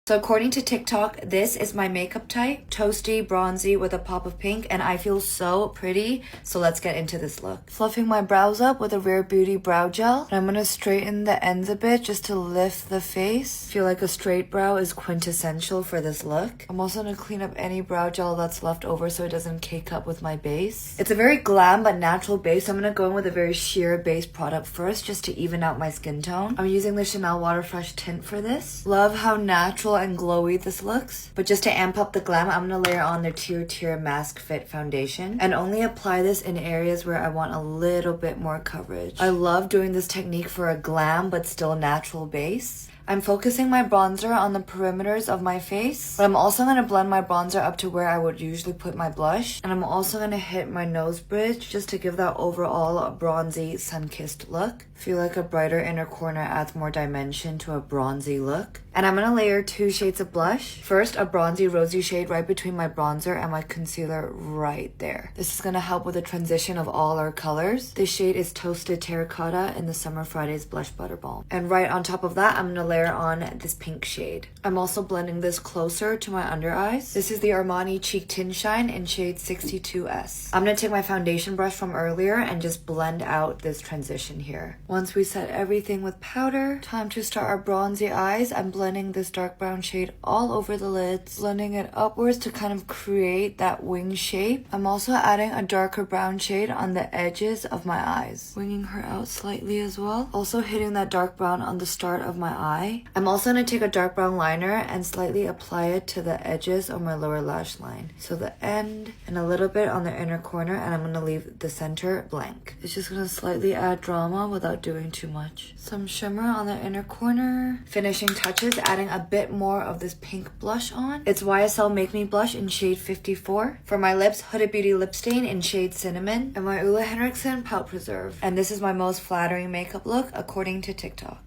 So according to TikTok, this is my makeup type. Toasty, bronzy with a pop of pink, and I feel so pretty. So let's get into this look. Fluffing my brows up with a Rare Beauty brow gel. And I'm gonna straighten the ends a bit just to lift the face. I feel like a straight brow is quintessential for this look. I'm also gonna clean up any brow gel that's left over so it doesn't cake up with my base. It's a very glam but natural base, so I'm gonna go in with a very sheer base product first just to even out my skin tone. I'm using the Chanel Water Fresh tint for this. Love how natural and glowy this looks, but just to amp up the glam, I'm gonna layer on the Tier Mask Fit foundation and only apply this in areas where I want a little bit more coverage. I love doing this technique for a glam but still natural base. I'm focusing my bronzer on the perimeters of my face, but I'm also going to blend my bronzer up to where I would usually put my blush. And I'm also going to hit my nose bridge just to give that overall bronzy, sun-kissed look. I feel like a brighter inner corner adds more dimension to a bronzy look. And I'm going to layer 2 shades of blush. First, a bronzy rosy shade right between my bronzer and my concealer right there. This is going to help with the transition of all our colors. This shade is Toasted Terracotta in the Summer Fridays Blush Butter Balm. And right on top of that, I'm going to layer on this pink shade. I'm also blending this closer to my under eyes. This is the Armani Cheek Tin Shine in shade 62S. I'm going to take my foundation brush from earlier and just blend out this transition here. Once we set everything with powder, time to start our bronzy eyes. I'm blending this dark brown shade all over the lids, blending it upwards to kind of create that wing shape. I'm also adding a darker brown shade on the edges of my eyes, winging her out slightly as well. Also hitting that dark brown on the start of my eye. I'm also going to take a dark brown liner and slightly apply it to the edges of my lower lash line. So the end and a little bit on the inner corner, and I'm going to leave the center blank. It's just going to slightly add drama without doing too much. Some shimmer on the inner corner. Finishing touches, adding a bit more of this pink blush on. It's YSL Make Me Blush in shade 54. For my lips, Huda Beauty Lip Stain in shade Cinnamon. And my Ole Henriksen Pout Preserve. And this is my most flattering makeup look according to TikTok.